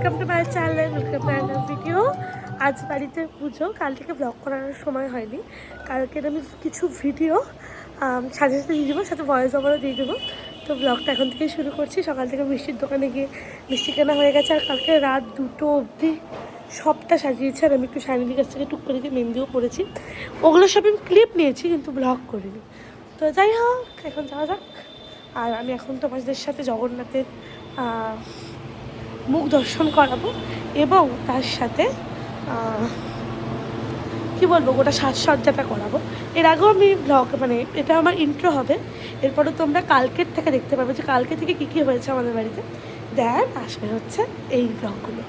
Welcome to my channel, welcome to another video. আজ বাড়িতে পুজো, কাল থেকে ব্লগ করার সময় হয়নি। কালকের আমি কিছু ভিডিও সাথে সাথে দিয়ে দেবো, সাথে ভয়েস ওভারও দিয়ে দেবো। তো ব্লগটা এখন থেকেই শুরু করছি। সকাল থেকে মিষ্টির দোকানে গিয়ে মিষ্টি কেনা হয়ে গেছে, আর কালকে রাত 2টো অবধি সবটা সাজিয়েছি। আর আমি একটু শাইনিদির কাছ থেকে টুক করে দিয়ে মেহেন্দিও পড়েছি। ওগুলো সব আমি ক্লিপ নিয়েছি, কিন্তু ব্লগ করিনি। তো যাই হোক, এখন যাওয়া যাক। আর আমি এখন তোমাদের সাথে জগন্নাথের মুখ দর্শন করাবো, এবং তার সাথে কি বলবো, গোটা সাজসজ্জাটা করাবো। এর আগেও আমি ব্লগ, মানে এটা আমার ইন্ট্রো হবে। এরপরে তোমরা কালকের থেকে দেখতে পাবে যে কালকে থেকে কী কী হয়েছে আমাদের বাড়িতে। দেন আসবে হচ্ছে এই ব্লগগুলো।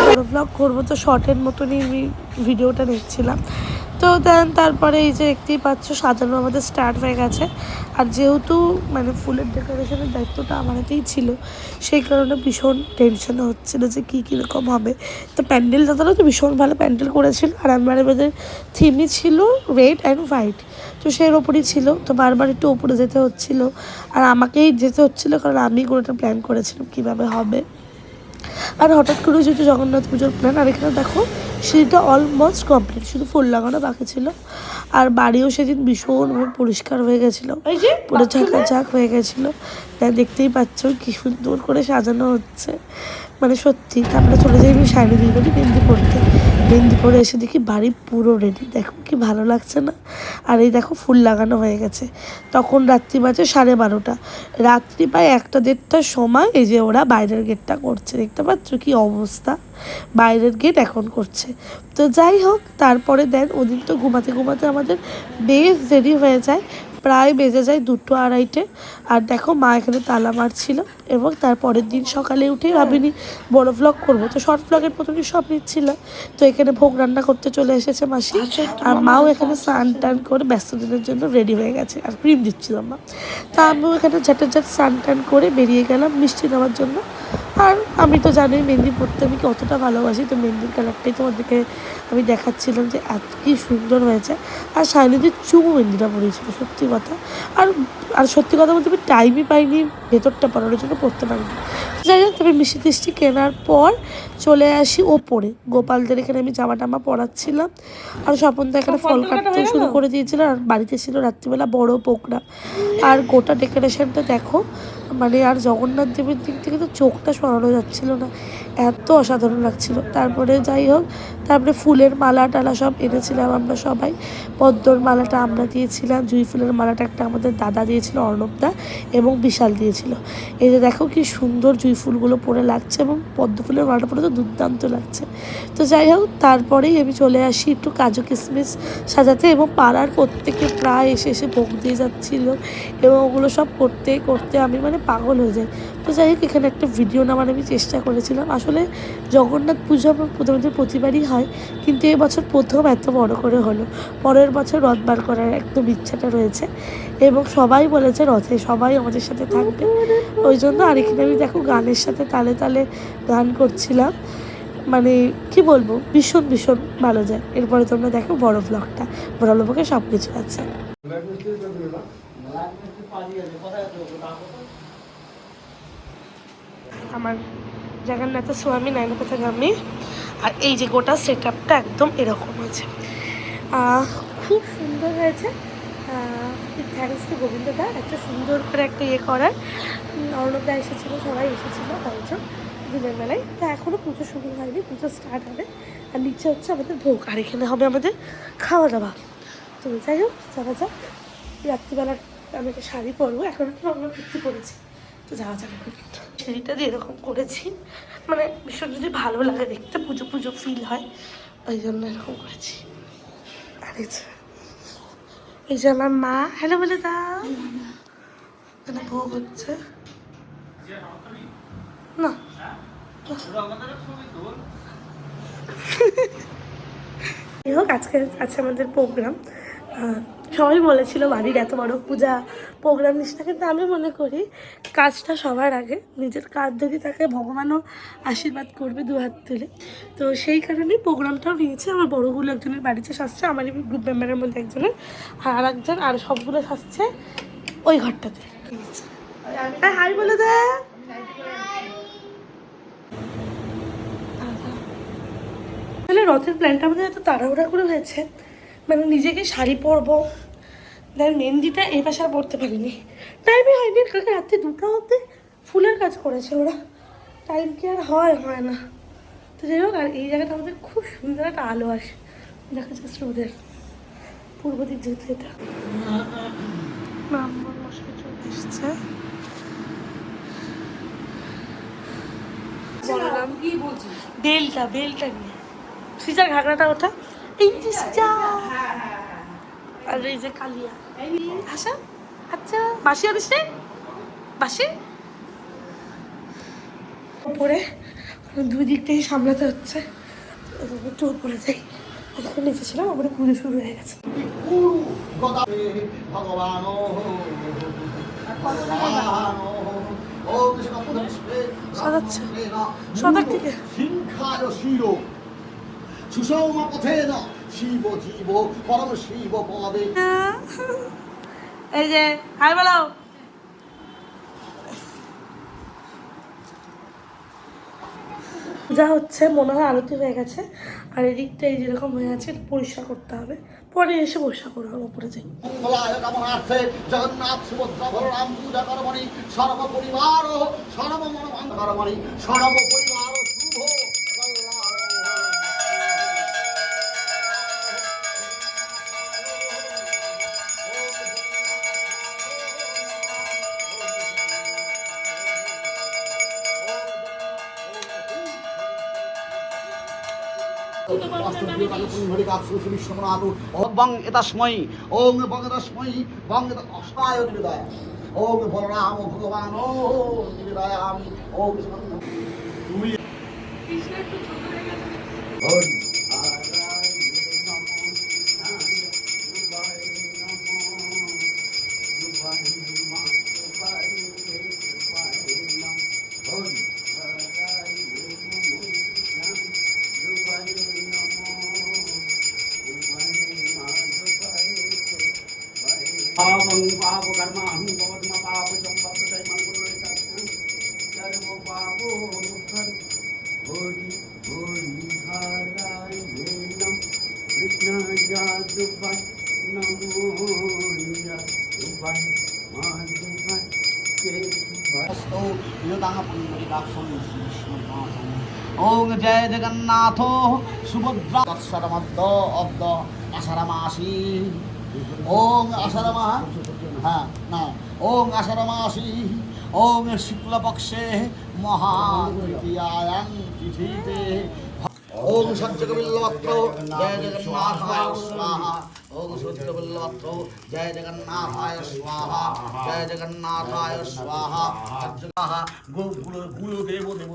বড় ব্লগ করবো তো শর্টের মতনই আমি ভিডিওটা নিচ্ছিলাম। তো দেন তারপরে এই যে দেখতেই পাচ্ছ সাজানো আমাদের স্টার্ট হয়ে গেছে। আর যেহেতু মানে ফুলের ডেকোরেশনের দায়িত্বটা আমার হাতেই ছিল, সেই কারণে ভীষণ টেনশন হচ্ছিলো যে কীরকম হবে। তো প্যান্ডেল দাদারা তো ভীষণ ভালো প্যান্ডেল করেছিল, আর আমাদের থিমই ছিল রেড অ্যান্ড হোয়াইট। তো সেই ওপরই ছিল, তো বারবার একটু ওপরে যেতে হচ্ছিলো, আর আমাকেই যেতে হচ্ছিলো, কারণ আমি কোনোটা প্ল্যান করেছিলাম কীভাবে হবে। আর হঠাৎ করে যেহেতু জগন্নাথ পুজোর প্ল্যান, আর এখানে দেখো সিঁড়িটা অলমোস্ট কমপ্লিট, শুধু ফুল লাগানো বাকি ছিল। আর বাড়িও সেদিন ভীষণভাবে পরিষ্কার হয়ে গেছিলো, পুরো ঝাঁকাঝাঁক হয়ে গেছিলো। তাই দেখতেই পাচ্ছ কি সুন্দর করে সাজানো হচ্ছে, মানে সত্যি। তারপরে চলে যাই আমি শাইনিদির বাড়ি মেহেন্দি পড়তে। মেহেন্দি পরে এসে দেখি বাড়ি পুরো রেডি, দেখো কি ভালো লাগছে না। আর এই দেখো ফুল লাগানো হয়ে গেছে। তখন রাত্রি বাজে 12:30, রাত্রি প্রায় 1-1:30টার সময় এই যে ওরা বাইরের গেটটা করছে, দেখতে পাচ্ছ কি অবস্থা। বাইরের গেট এখন করছে। তো যাই হোক, তারপরে দেন ওদিন তো ঘুমাতে ঘুমাতে আমাদের বেশ দেরি হয়ে যায়, প্রায় বেজে যায় 2-2:30। আর দেখো মা এখানে তালা মারছিল, এবং তারপরের দিন সকালে উঠে ভাবিনি বড় ভ্লগ করবো, তো শর্ট ভ্লগের প্রথমে সব নিচ্ছিলাম। তো এখানে ভোগ রান্না করতে চলে এসেছে মাসি, আর মাও এখানে স্নান টান করে ব্যস্ত দিনের জন্য রেডি হয়ে গেছে, আর ক্রিম দিচ্ছিলাম মা। তা আমিও এখানে ঝাঁটাঝাট স্নান টান করে বেরিয়ে গেলাম মিষ্টি নেওয়ার জন্য। আর আমি তো জানি মেহেন্দি পড়তে আমি কতটা ভালোবাসি, তো মেহেন্দির কালারটাই তোমাদেরকে আমি দেখাচ্ছিলাম যে এত কি সুন্দর হয়েছে। আর শাইনিদির চুমু মেহেন্দিটা পড়েছিল, সত্যি কথা। আর আর সত্যি কথা বলতে আমি টাইমই পাইনি ভেতরটা পড়ানোর জন্য, পড়তে পারিনি। যাই হোক, তবে মিষ্টি টিষ্টি কেনার পর চলে আসি ওপরে। গোপালদের এখানে আমি জামা টামা পরাচ্ছিলাম, আর স্বপনদা এখানে ফল কাটতেও শুরু করে দিয়েছিল। আর বাড়িতে ছিল রাত্রিবেলা বড় প্রোগ্রাম। আর গোটা ডেকোরেশনটা দেখো, মানে আর জগন্নাথ দেবের দিক থেকে তো চোখটা সরানো যাচ্ছিল না, এত অসাধারণ লাগছিল। তারপরে যাই হোক, তারপরে ফুলের মালা টালা সব এনেছিলাম আমরা সবাই। পদ্মর মালাটা আমরা দিয়েছিলাম, জুঁই ফুলের মালাটা একটা আমাদের দাদা দিয়েছিল, অর্ণবদা, এবং বিশাল দিয়েছিল। এই যে দেখো কি সুন্দর জুঁই ফুলগুলো পরে লাগছে, এবং পদ্ম ফুলের মালাটা পরে তো দুর্দান্ত লাগছে। তো যাই হোক, তারপরেই আমি চলে আসি একটু কাজু কিশমিশ সাজাতে, এবং পাড়ার প্রত্যেকে প্রায় এসে এসে ভোগ দিয়ে যাচ্ছিলো, এবং ওগুলো সব করতে করতে আমি মানে পাগল হয়ে যাই। তো যাই হোক, এখানে একটা ভিডিও নেওয়ার আমি চেষ্টা করেছিলাম। আসলে জগন্নাথ পুজো আমার প্রতিবারই হয়, কিন্তু এবছর প্রথম এত বড় করে হলো। পরের বছর রথ বার করার একদম ইচ্ছাটা রয়েছে, এবং সবাই বলেছে রথে সবাই আমাদের সাথে থাকবে, ওই জন্য। আর এখানে আমি দেখো গানের সাথে তালে তালে গান করছিলাম, মানে কি বলবো, ভীষণ ভীষণ ভালো যায়। এরপরে তোমরা দেখো বড় ব্লগটা, বড় ব্লগে সব কিছু আছে। আমার জগন্নাথের স্বামী নয়নপথগামী, আর এই যে গোটা সেট আপটা একদম এরকম হয়েছে, খুব সুন্দর হয়েছে। থ্যাংকস টু গোবিন্দদা, এত সুন্দর করে একটা ইয়ে করার। অর্ণবদা এসেছিলো, সবাই এসেছিলো কয়েকজন দিনের বেলায়। তো এখনও পুজো শুরু হয়নি, পুজো স্টার্ট হবে। আর নিচে হচ্ছে আমাদের ভোগ, আর এখানে হবে আমাদের খাওয়া দাওয়া। তো যাই হোক, যাওয়া যাক। রাত্রিবেলার আমি একটা শাড়ি পরবো, এখন একটু আমরা কুর্তি পরেছি। তো যাওয়া যাবে, শাড়িটা দিয়ে এরকম করেছি, মানে ভীষণ যদি ভালো লাগে দেখতে, পুজো পুজো ফিল হয়, ওই জন্য এরকম করেছি। আর এই যে আমার মা হ্যালো বলে দাও, এখানে ভোগ হচ্ছে না। যাই হোক, আজকে আছে আমাদের প্রোগ্রাম। সবাই বলেছিল বাড়ির এত বড় পূজা প্রোগ্রাম নিস না, কিন্তু আমি মনে করি কাজটা সবার আগে, নিজের কাজ যদি থাকে ভগবানও আশীর্বাদ করবে দু হাত তুলে। তো সেই কারণেই প্রোগ্রামটাও নিয়েছে। আমার বড়োগুলো একজনের বাড়িতে সাজছে, আমার গ্রুপ মেম্বারের মধ্যে একজনের, আর একজন, আর সবগুলো সাজছে ওই ঘরটাতে। হাই বলে দে। তাহলে রথের প্ল্যানটা আমাদের এত তাড়াহুড়া করে হয়েছে, মানে নিজেকে শাড়ি পরবো, দেন মেহেন্দিটা এই পাশে আর পড়তে পারিনি, টাইমই হয়নি। কালকে রাত্রে 2টা অবধি ফুলের কাজ করেছে ওরা, টাইম কি আর হয় না। তো যাই হোক, আর এই জায়গাটা আমাদের খুব সুন্দর একটা আলো আসে, দেখা যাচ্ছে ওদের পূর্ব দিক যেহেতু এটা। ব্রাহ্মণ মশাই চলে এসছে। বেলটা নিয়ে সিজার ঘাগড়াটা ওঠা, এই যে সিজা, আর এই যে কালিয়া। আচ্ছা আচ্ছা, বাসি আনিস রে, বাসি উপরে, দুই দিক থেকে সামলাতে হচ্ছে। একটু উপরে যাই, এখন নিচে ছিলাম, ওপরে পুজো শুরু হয়ে গেছে। সাজাচ্ছে সদার থেকে সুষম পথে না শিব জীব পরম শিব পদে। এই যে হাই বলো। যা হচ্ছে মনে হয় আরতি হয়ে গেছে, আর এদিকটা এই যেরকম হয়ে আছে পরিষ্কার করতে হবে, পরে এসে পরিষ্কার করবো। উপরে যাই। জগন্নাথ সুভদ্রা বলরাম পূজা করমণি সর্বপরিবার সর্বমন করমণি সর্বপরিবার শুভ বং এতস্মৈ ওং বংরস্মৈ বং অষ্টায় নিবেদয় ওং বলরাম ভগবান ও নিবেদয়ামি ওং তুমি ওং জয় জগন্নাথ সুভদ্রা তৎসরমদ্দ অব্দ আষাঢ়মাসি ওং আষাঢ়মা হ্যাঁ না ওং আষাঢ়মাসি ওং শুক্লপক্ষে মহাতৃতীয়ায়াং তিথিতে ওং সত্যকবিল্লভত্র জয় জগন্নাথায় স্বাহা ওং সত্যকবিল্লভত্র জয় জগন্নাথায় স্বাহা জয় জগন্নাথায় স্বাহা স্বাহা গুরু দেব দেব।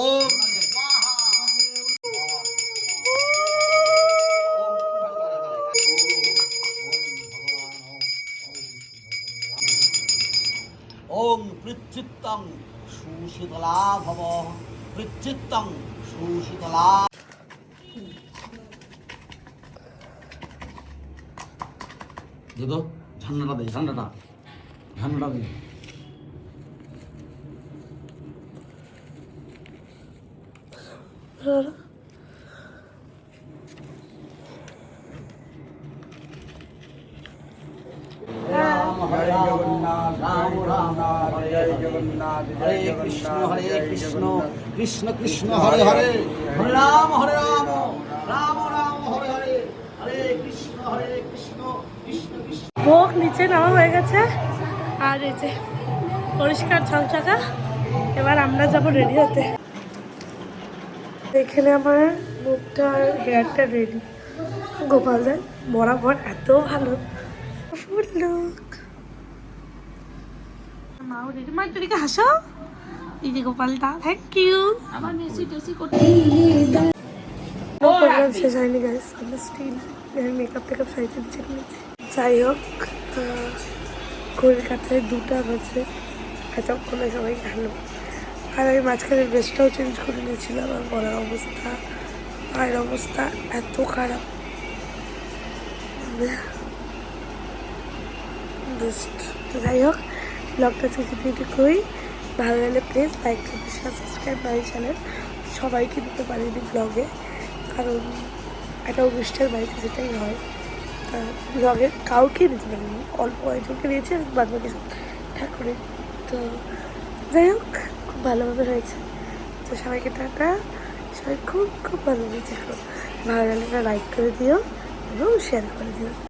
ওম ওম পৃচ্ছিত্তং সুশীতলা ভব পৃচ্ছিত্তং সুশীতলা। দেখো ঝান্ডাটা দে, ঝান্ডাটা দে। হরে কৃষ্ণ কৃষ্ণ কৃষ্ণ হরে হরে হরে রাম রাম রাম হরে হরে হরে কৃষ্ণ কৃষ্ণ কৃষ্ণ। ভোগ নিচে নেওয়া হয়ে গেছে, আর এই যে পরিষ্কার ঝকঝকা। এবার আমরা যাবো রেডি হতে। এখানে আমার মুখটা আর হেয়ারটা রেডি। গোপাল দেয় বরাবর এত ভালো ফুল লুক। মাও রেডি, মা একটু দিকে হাসো। এই যে গোপালটা, থ্যাংক ইউ। আবার মেসি টেসি করতে প্রোগ্রাম শেষ হয়নি গাইস, আমরা স্টিল মেকআপ টেকআপ সাইতে দিচ্ছে নিয়েছি। যাই হোক, ঘড়ির কাছে 2টা বাজে, এতক্ষণে সবাই গেল। আর আমি মাঝখানে ড্রেসটাও চেঞ্জ করে নিয়েছিলাম। আর গলার অবস্থা, পায়ের অবস্থা এত খারাপ। তো যাই হোক, ব্লগটা করি। ভালো লাগলে প্লিজ লাইক করতে, সাবস্ক্রাইব মাই চ্যানেল। সবাইকে দিতে পারিনি ব্লগে, কারণ একটা অনুষ্ঠানের বাড়িতে যেটাই হয়, ব্লগে কাউকে দিতে পারিনি, অল্প একজনকে দিয়েছি, বাদ বাকি ঠাকুরের। তো যাই হোক, খুব ভালোভাবে হয়েছে। তো সবাইকে টাটা, সবাই খুব খুব ভালো হয়েছে। ভালো লাগলে লাইক করে দিও এবং শেয়ার করে দিও।